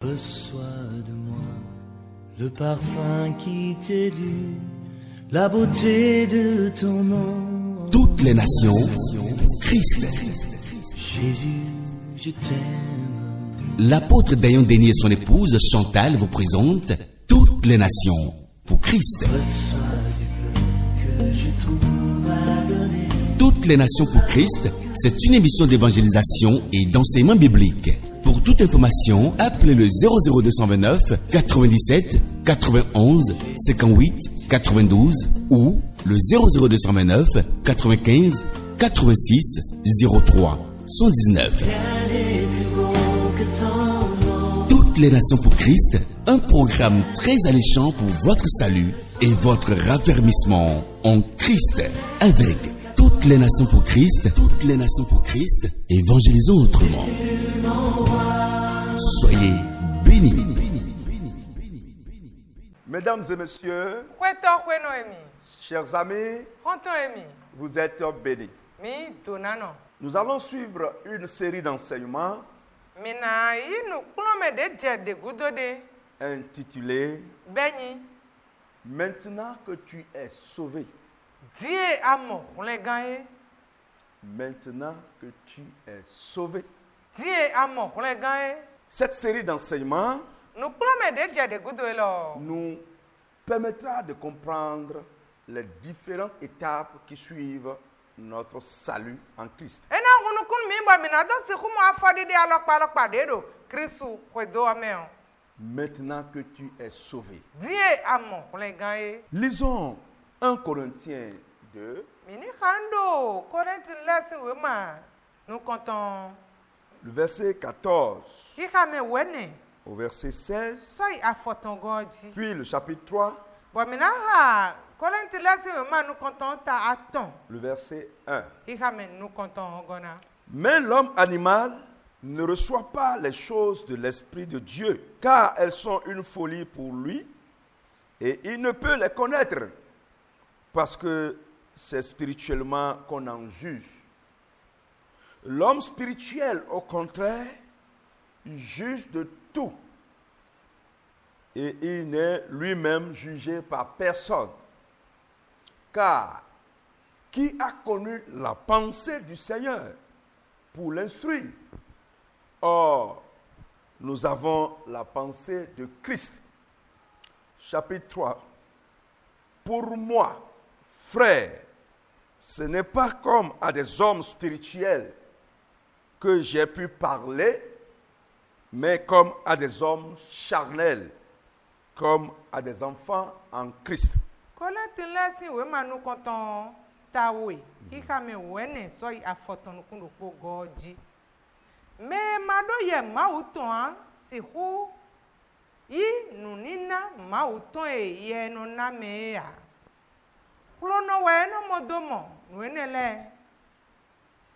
Reçois de moi le parfum qui t'est dû, la beauté de ton nom. Toutes les nations, Christ. Jésus, je t'aime. L'apôtre Dayan Denis et son épouse Chantal vous présentent Toutes les nations pour Christ. Reçois du peu que je trouve à donner. Toutes les nations pour Christ, c'est une émission d'évangélisation et d'enseignement biblique. Pour toute information, appelez le 00229 97 91 58 92 ou le 00229 95 86 03 119. Rien n'est plus beau que ton nom. Toutes les nations pour Christ, un programme très alléchant pour votre salut et votre raffermissement en Christ. Avec toutes les nations pour Christ, toutes les nations pour Christ, évangélisons autrement. Soyez bénis. Mesdames et messieurs, chers amis, vous êtes bénis. Nous allons suivre une série d'enseignements intitulée « Maintenant que tu es sauvé ». Maintenant que tu es sauvé. Cette série d'enseignements nous permettra de comprendre les différentes étapes qui suivent notre salut en Christ. Maintenant que tu es sauvé. Lisons 1 Corinthiens 2. Le verset 14 au verset 16, puis le chapitre 3, le verset 1. Mais l'homme animal ne reçoit pas les choses de l'Esprit de Dieu, car elles sont une folie pour lui, et il ne peut les connaître, parce que c'est spirituellement qu'on en juge. L'homme spirituel, au contraire, juge de tout. Et il n'est lui-même jugé par personne. Car qui a connu la pensée du Seigneur pour l'instruire? Or, nous avons la pensée de Christ. Chapitre 3. Pour moi, frères, ce n'est pas comme à des hommes spirituels que j'ai pu parler, mais comme à des hommes charnels, comme à des enfants en Christ.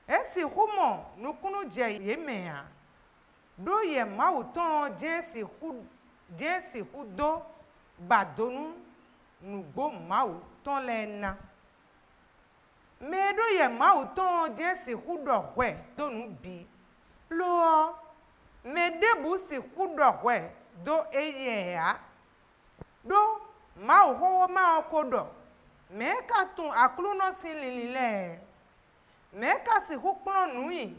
Esi humo nukunu je yemea do ye mauton jensi hudo badonu nugbo mauton lena me do ye mauton jensi hudo hwe donu bi lo me debu si hudo hwe do eyeya do mau ho ma okodo me katun akluno sinlilile mais kasi hukplo nui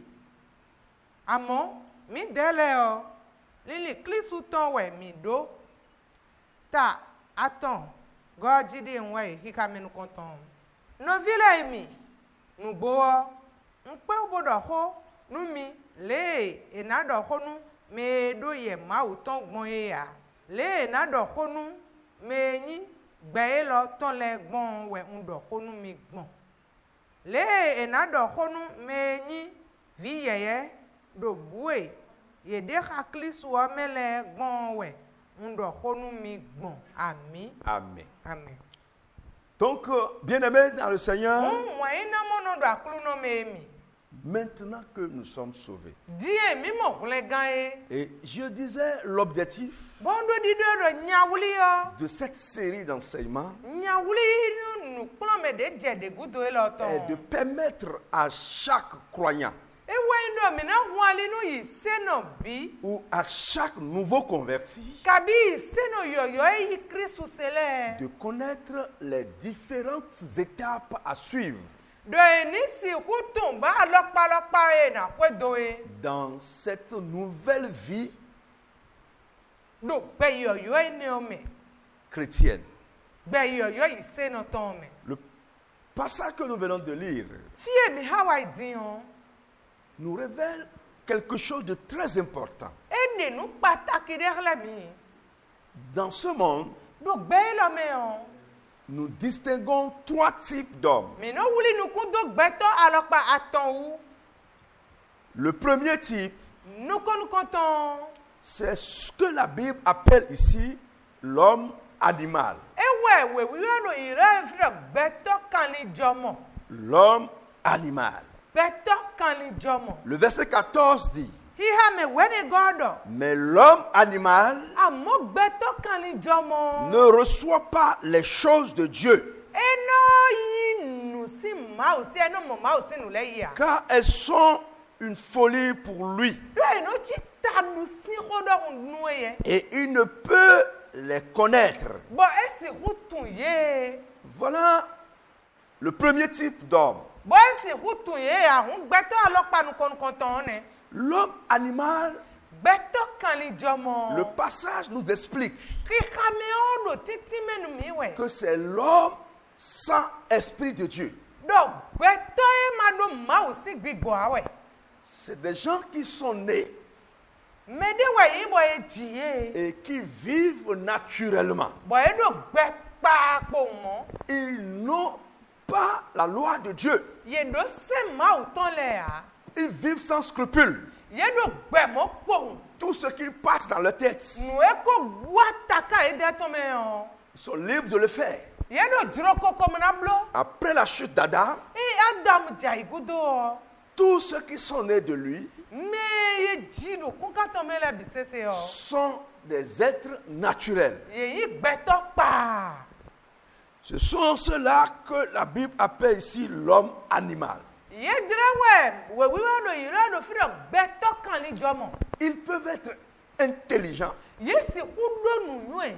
amo mi dele o lili klisu ton we mi do ta aton goji di nwe hika menu konton no vile mi nu gbo npe obodo ho nu mi le enado ho nu me do ye ma uton gbon ya le enado ho nu me yin gbe lo ton le gbon we ndo ho nu mi gbon le enado honu menyi vi yeye do bue ye de hakli so mele gbon we ndo honu mi gbon ami Amen. amen. Donc, bien-aimés dans le Seigneur, maintenant que nous sommes sauvés, et je disais l'objectif de cette série d'enseignements est de permettre à chaque croyant no mina huali no yi seno bi. où à chaque nouveau converti, Kabi yi seno yoyo yi Kristu sele. de connaître les différentes étapes à suivre Do ni si hutum ba alokpa e na kwedo e. dans cette nouvelle vie Do be yoyo ni ome. chrétienne. Be yoyo yi seno tome. Le passage que nous venons de lire Fie mi Hawaii dion. nous révèle quelque chose de très important. Ene nu pataki de la mi. Dans ce monde, Do be lo me on. nous distinguons trois types d'hommes. Mi no wuli nu kudo gbeto alokpa aton wu. Le premier type, Nu kon konton. c'est ce que la Bible appelle ici l'homme animal. Ewe we wiwe no ire fira gbeto kan ni jomo. L'homme animal. Gbeto kan ni jomo. Le verset 14 dit, Hiha me weni godo. mais l'homme animal Amo gbeto kan ni jomo. ne reçoit pas les choses de Dieu, Eno yi nu si ma o si eno mo ma o si nu le ya. car elles sont une folie pour lui, Do eno chi ta nu si kodo nu ye. et il ne peut les connaître. Bo esi hutun ye. Voilà le premier type d'homme. Bo esi hutun ye ahun gbeto alokpa nu kon konton ne. L'homme animal, Gbeto kan ni jomo. le passage nous explique Ki kame do titi menu mi we. que c'est l'homme sans esprit de Dieu. Do gbeto e ma do ma o si gbigbo awe. C'est des gens qui sont nés Mede we yi bo e jiye. et qui vivent naturellement. Bo e do gbepa po mo. Ils n'ont pas la loi de Dieu. Ye do se ma o ton le a. Ils vivent sans scrupules. Ye do gbe mo po. Tout ce qui passe dans leur tête, Nu e ko wata ka e de to me on. ils sont libres de le faire. Ye do dro koko mo na blo. Après la chute d'Adam, E Adam ja igudo. tous ceux qui sont nés de lui Me ye ji do kun ka to me le bi sese o. sont des êtres naturels. Ye yi gbeto pa. Ce sont ceux-là que la Bible appelle ici l'homme animal. Ye drewe we wiwa do ira do fira gbeto kan ni jomo. Ils peuvent être intelligents. Ye si kudo nu nwe.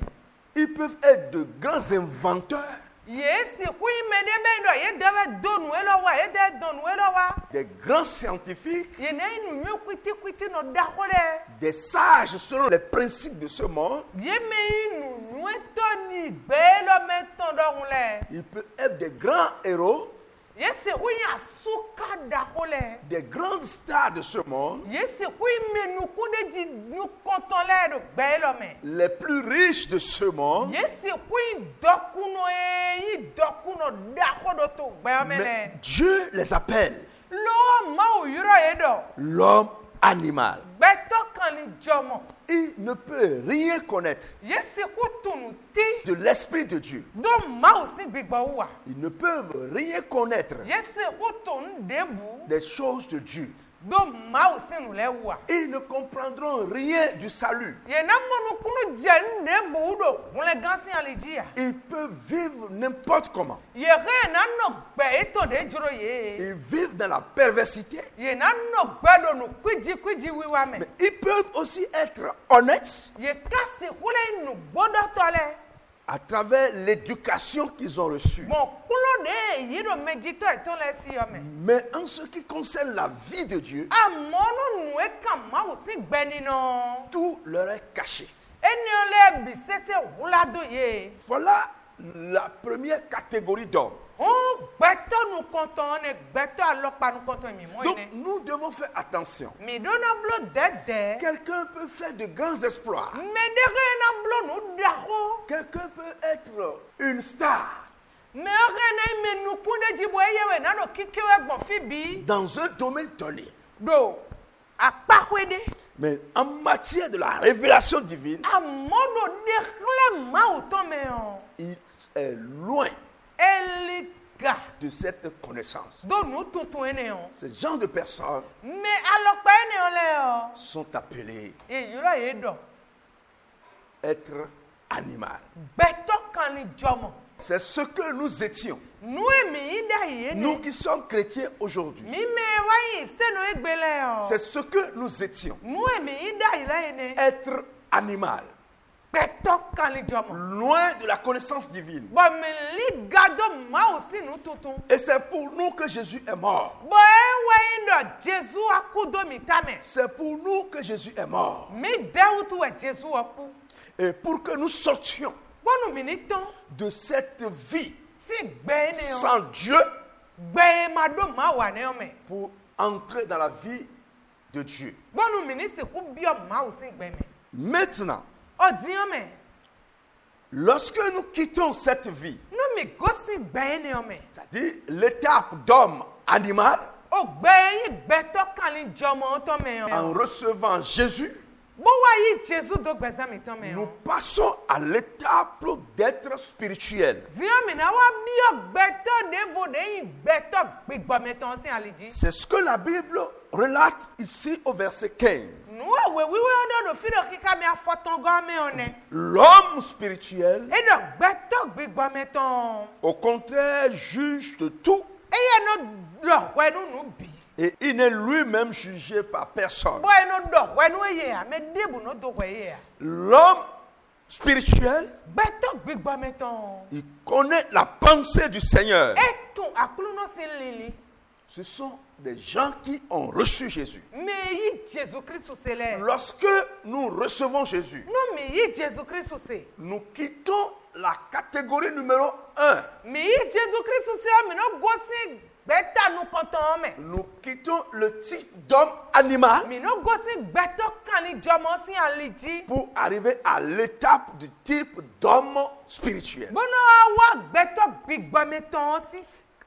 Ils peuvent être de grands inventeurs, Ye si ku imede be do ye debe do nu elo wa ye de do nu elo wa. des grands scientifiques, Ye na nu nwe kwiti no da hole. des sages selon les principes de ce monde. Ye me nu nwe to ni gbelo me ton do hule. Ils peuvent être des grands héros, Ye si ku ya suka da hole. des grandes stars de ce monde, Ye si ku ime nu ku de ji nu konton le do gbelo me. les plus riches de ce monde. Ye si ku dokuno yi dokuno da hodo to gbelo me Mais le. Dieu les appelle Lo ma o yuro ye do. l'homme animal. Gbeto kan ni jomo. Il ne peut rien connaître Yesi ku tunu ti. de l'Esprit de Dieu. Do ma o si gbigba wa. Ils ne peuvent rien connaître Yesi ku tunu debu. des choses de Dieu. Do ma o si nu le wa. Ils ne comprendront rien du salut. Ye na monu kunu je debu do kunle gansi alejia. Ils peuvent vivre n'importe comment. Ye re na no gbe eto de juro ye. Ils vivent dans la perversité. Ye na no gbe do nu kwiji wiwa me. Mais ils peuvent aussi être honnêtes Ye kasi kule nu bodo tole. à travers l'éducation qu'ils ont reçue. Bon kulo de yi do medito eton le si yo me. Mais en ce qui concerne la vie de Dieu, Amono nu e kan ma o si gbe ni no. tout leur est caché. Eni ole bi sese wulado ye. Voilà la première catégorie d'hommes. On gbeto nu konton ne gbeto alokpa nu konton mi mo Donc ene. nous devons faire attention. Mi do na blo dede. Quelqu'un peut faire de grands exploits. Me de re na blo nu daho. Quelqu'un peut être une star Me re na me nu kunde jibo yewe na do kikewe gbon fi bi. dans un domaine donné. Do apakwede. Mais en matière de la révélation divine, Amodo de kle ma o ton me on. il est loin Eliga. de cette connaissance. Do nu tuntun ene on. Ces genres de personnes Me alokpa ene ole o. sont appelés E yuro ye do. être animal. Gbɛtɔ kan ni jɔmɔ. C'est ce que nous étions. Nu emi yi da yi Nous ne. qui sommes chrétiens aujourd'hui. Mi me wa yi seno egbele o. C'est ce que nous étions. Nu emi yi da yi la yi ne. Être animal. Gbɛtɔ kan ni jɔmɔ. Loin de la connaissance divine. Bɔn mi li gado maaw si nu tuntun. Et c'est pour nous que Jésus est mort. Bɔn ewe yi dɔ Jesu akudo mi ta mɛ. C'est pour nous que Jésus est mort. Mi dɛwutu wɛ Jesu ɔku. Et pour que nous sortions Bɔnu mi ni tɔn. de cette vie Si gbɛ ne o. sans Dieu Gbɛ ma do maaw wa ne o mɛ. pour entrer dans la vie de Dieu. Bɔnu mi ni siku biɔ maaw si gbɛ mɛ. Maintenant, Ɔdiyan mɛ. lorsque nous quittons cette vie, Nu mi gosi gbɛ ne o mɛ. c'est-à-dire l'étape d'homme animal, O gbɛ yi gbɛtɔ kan ni jɔmɔ tɔ mɛ en o. recevant Jésus, Bó wa yi Jesu do gbɛsɛ mi tɔ mɛ nous o. passons à l'étape d'être spirituel. Diyan mi na wa biɔ gbɛtɔ de vo de yi gbɛtɔ gbigbɔmɛ tɔn si alidzi. C'est ce que la Bible relate ici au verset 15. Nu awe wiwe ɔdɔ do fi do kika mi afɔtɔn gɔmɛ o nɛ. L'homme spirituel, E dɔ gbɛtɔ gbigbɔmɛ tɔn. au contraire, juge de tout Eye no dɔ wɛnu nu bi. et il n'est lui-même jugé par personne. Bɔ eno dɔ wɛnu eye ya mɛ debu no do wɛ ye ya. L'homme spirituel, Gbɛtɔ gbigbɔmɛ tɔn. il connaît la pensée du Seigneur. E tun akulu no si lili. Ce sont des gens qui ont reçu Jésus. Mi yi Jesu Kristu se lɛ. Lorsque nous recevons Jésus, Nu mi yi Jesu Kristu se. nous quittons la catégorie numéro 1. Mi yi Jesu Kristu se mi no gosi gbɛta nu kɔntɔn mɛ. Nous quittons le type d'homme animal Mi no gosi gbɛtɔ kan ni jɔmɔ si alidzi. pour arriver à l'étape du type d'homme spirituel. Bono awa gbɛtɔ gbigbɔmɛ tɔn si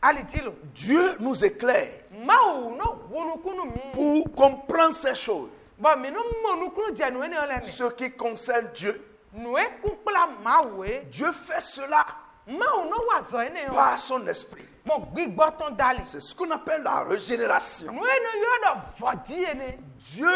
alidzi lo. Dieu nous éclaire Mawu no wunukunu mi. pour comprendre ces choses. Bɔn mi no mɔnukunu jɛ nu ene lɛ mi. Ce qui concerne Dieu. Nu ekun kpla mawu ye. Dieu fait cela Mawu no wa zɔ ene o. par son esprit. Mɔ gbigbɔtɔn dali. C'est ce qu'on appelle la régénération. Nu eno yɔrɔ dɔ vɔdi ene. Dieu,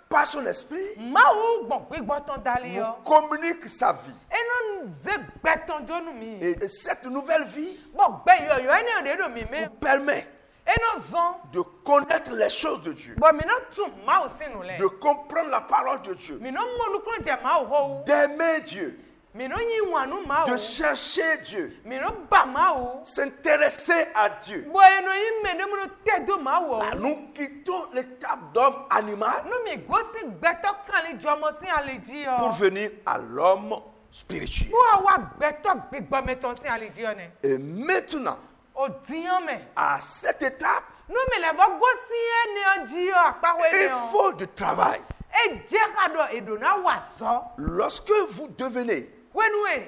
par son esprit, Mawu gbɔn gbigbɔtɔn dali nous yɔ. communique sa vie. Eno ze gbɛtɔn jɔnu mi. Et cette nouvelle vie Bɔn gbɛ yɔyɔ ene de do mi nous me. permet Eno zɔn. de connaître les choses de Dieu, Bɔn mi no tun mawu sinu lɛ. de comprendre la parole de Dieu, Mi no mɔnukunu jɛ mawu hɔwu. d'aimer Dieu, Mi no yi wanu de mawu. chercher Dieu, Mi no ba mawu. s'intéresser à Dieu. Bɔn eno yi mɛ ne mu no tɛ do mawu o. Nous quittons l'étape d'homme animal Nu mi gosi gbɛtɔ kan ni jɔmɔ si alidzi pour yɔ. venir à l'homme spirituel. Bó awa gbɛtɔ gbigbɔmɛtɔn si alidzi yɔ nɛ. Et maintenant, O diyan mɛ. à cette étape, Nu mi lɛ fɔ gosi ene ɔdzi yɔ akpawo il ene yɔ. faut du travail. E jɛ ka dɔ edona wa zɔ. Lorsque vous devenez Wenu ye.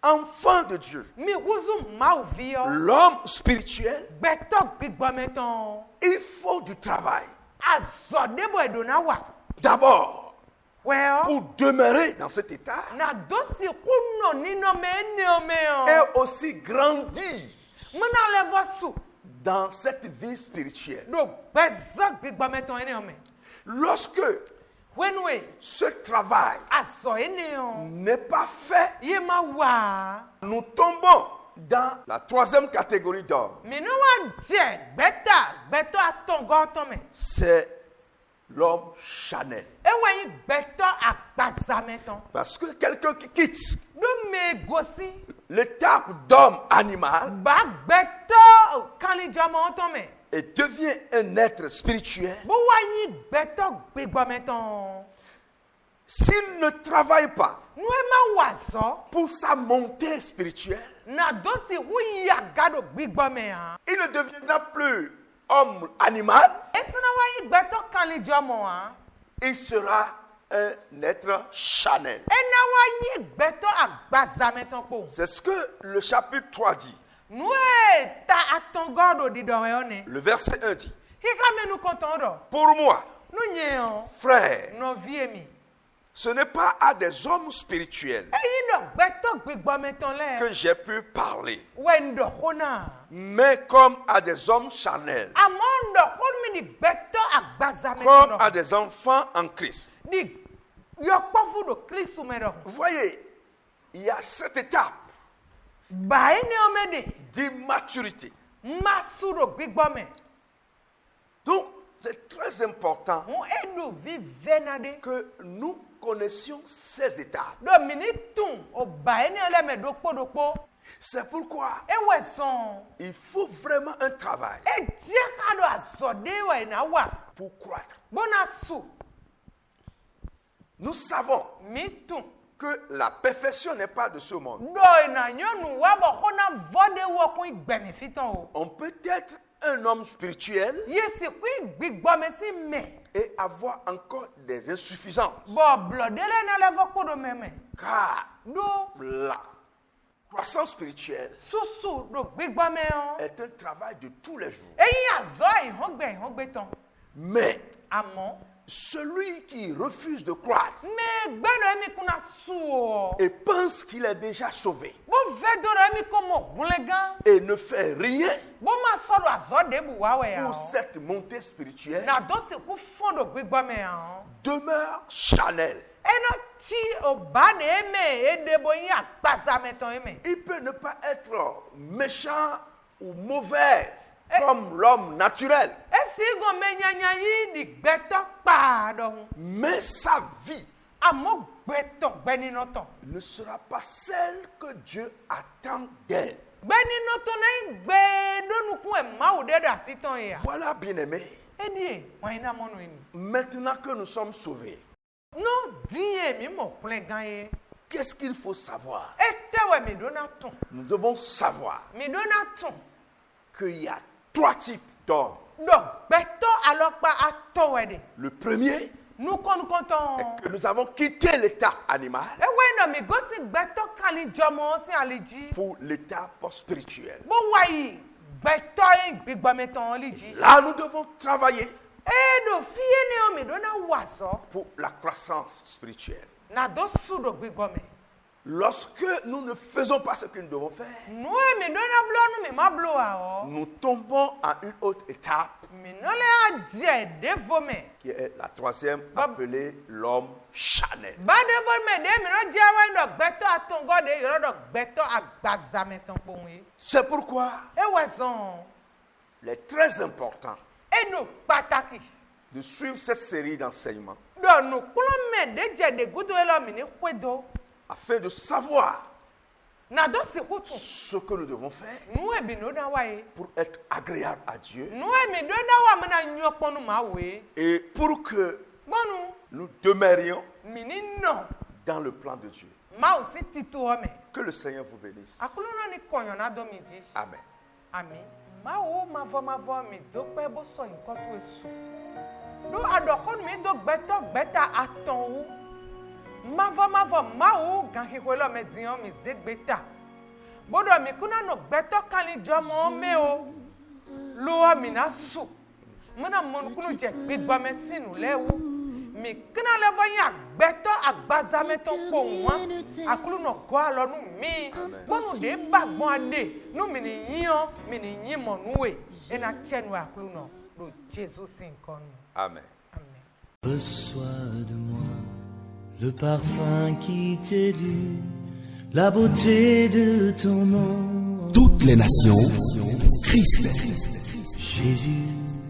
enfant de Dieu, Mi wusu mawu vi yɔ. l'homme spirituel, Gbɛtɔ gbigbɔmɛtɔn. il faut du travail. Azɔ debo edona wa. D'abord, Wɛ pour demeurer dans cet état na do si kunɔ ninɔmɛ eneɔmɛ et yɔ. aussi grandir Muna lɛ fɔ su. dans cette vie spirituelle. Do gbɛzɔ gbigbɔmɛtɔn eneɔmɛ. Lorsque Wenu ye. ce travail Azɔ ene yɔ. n'est pas fait, Ye ma wa. nous tombons dans la troisième catégorie d'hommes. Mi no wa jɛ gbɛtɔ atɔngɔtɔ mɛ. C'est l'homme charnel. Ewa yi gbɛtɔ agbazamɛtɔn. Parce que quelqu'un qui quitte Do me gosi. l'étape d'homme animal Ba gbɛtɔ kanlijɔmɔtɔ mɛ. et devient un être spirituel, Bo wa yi gbɛtɔ gbigbɔmɛtɔn. s'il ne travaille pas Nu e ma wa zɔ. pour sa montée spirituelle, Na do si hu yaga do gbigbɔmɛ ya. il ne deviendra plus homme animal, Esina wa yi gbɛtɔ kanlijɔmɔ wa. il sera un être charnel. Ena wa yi gbɛtɔ agbazamɛtɔn kpo. C'est ce que le chapitre 3 dit. Nu e ta atɔngɔ do di dɔ yɔ ne. Le verset 1 dit, Hika menu kɔntɔn dɔ. pour moi, Nu nye yɔ. frère, Nɔvie mi. ce n'est pas à des hommes spirituels Eyi dɔ gbɛtɔ gbigbɔmɛtɔn lɛ. que j'ai pu parler, Wɛn dɔ xona. mais comme à des hommes charnels, Amɔ dɔ xon mi di gbɛtɔ agbazamɛtɔn comme à dɔ. des enfants en Christ. Di yɔkpɔfu do kristu mɛ dɔ. Vous voyez, il y a cette étape ba ene omede d'immaturité. masuro gbigbome Donc, c'est très important on enu vivenade que nous connaissions ces étapes. do minitun o ba ene ole me dokpo C'est pourquoi ewe son il faut vraiment un travail e je ka do asode we na wa pour croître. bona su Nous savons mitun que la perfection n'est pas de ce monde. do na nyonu wa bo kona vode wo kun igbemi fitan o On peut être un homme spirituel yesi kun gbigbome si me et avoir encore des insuffisances. bo blodele na levo kodo meme Car do la croissance spirituelle susu do gbigbome o est un travail de tous les jours. eyin azo ihongbe tan Mais amo celui qui refuse de croître me gbelo emi kuna su o et pense qu'il est déjà sauvé bo vedoro emi komo gunlegan et ne fait rien bo ma soro azo de bu wa we ya pour cette montée spirituelle na do se ku fondo gbigbome ya demeure charnel. eno ti o ba de eme edebo yin agbaza metan eme Il peut ne pas être méchant ou mauvais comme l'homme naturel, esi go menyanya yin di gbeto pa do hun mais sa vie amo gbeto gbenino ton ne sera pas celle que Dieu attend d'elle. gbenino ton na gbe donu kun e ma o de da siton ya Voilà, bien-aimés, eni won ina monu eni maintenant que nous sommes sauvés, no diye mi mo kun gan ye qu'est-ce qu'il faut savoir? etewe mi do na ton Nous devons savoir mi do na ton qu'il y a 3 types d'hommes. do gbeto alopa atowe de Le premier, nu kon ton que nous avons quitté l'étape animale ewe no mi go si gbeto kan ni jomo si aliji pour l'étape spirituelle. bó wáyé gbẹtọ gbígbọmẹ tán lìjì. Là, nous devons travailler ẹnu fíyé ni omi dọ́nà wàsọ pour la croissance spirituelle. nàdó sùdò gbígbọmẹ. Lorsque nous ne faisons pas ce que nous devons faire, nù èmi dọ́nà blọ́nù mi má blo àwọ̀. nous tombons à une autre étape mi nọ́lẹ̀ àjẹ́ dévomẹ̀. qui est la troisième appelée l'homme charnel. bá dévomẹ̀ dé mi náà jẹ́ wáyé dọ̀ gbẹtọ àtọ̀ngọ́dẹ yọ̀rọ̀ dọ̀ gbẹtọ àgbàzàmẹ̀ tán pòun yìí. C'est pourquoi ewé sàn il est très important ẹnu pàtàkì. de suivre cette série d'enseignements dọ̀nù kúlọ̀mẹ̀ déjẹ̀ dégúdó ẹlọ́mì ní kwédo. afin de savoir nàdó sìkútù. ce que nous devons faire nù èmi dọ́nà wáyé. pour être agréable à Dieu nù èmi dọ́nà wà mí náà nyọ́ pọ́nù máa wé. et pour que gbọ́nù nous demeurions mi ní nọ dans le plan de Dieu. máa ò sí títú ọmẹ. Que le Seigneur vous bénisse. àkúlù náà ní kọ̀yàn náà dọ́ mi jí. Amen. àmì máa wò mavọ́ mi dópẹ́ bó sọ nǹkan tó èso. ló àdọ̀kọ́nù mi dó gbẹ́tà àtọ̀wò. mavọ́ máa wò gan hihwe lọ́mẹ dìyàn mi zé gbẹ́tà. bódò mi kúnà nù gbẹ́tọ̀ kálí jọmọ mẹ́ o. ló mi náà sùn. múnà mọ́nukúnù jẹ gbígbọ́mẹ sínú lẹ́wọ́. mi kina levo yin agbeto agbazameto po won akulu no go alonu mi gbonu de bagbon ade nu mi ni yin mo nuwe ena chenu akulu no lo Jesus nkan nu. Amen. Amen. Reçois de moi le parfum qui t'est dû, la beauté de ton nom. Toutes les nations, Christ. Jésus,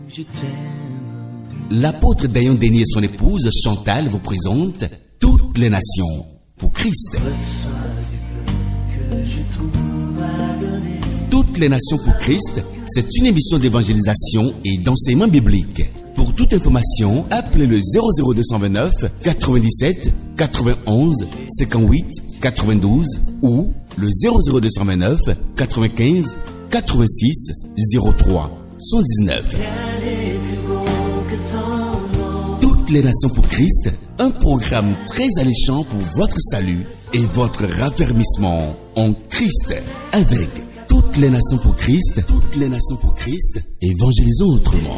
je t'aime. L'apôtre Dayan Denis et son épouse Chantal vous présentent Toutes les nations pour Christ. Reçois du peu que je trouve à donner. Toutes les nations pour Christ, c'est une émission d'évangélisation et d'enseignement biblique. Pour toute information, appelez le 00229 97 91 58 92 ou le 00229 95 86 03 119. Toutes les nations pour Christ, un programme très alléchant pour votre salut et votre raffermissement en Christ. Avec toutes les nations pour Christ, évangélisons autrement.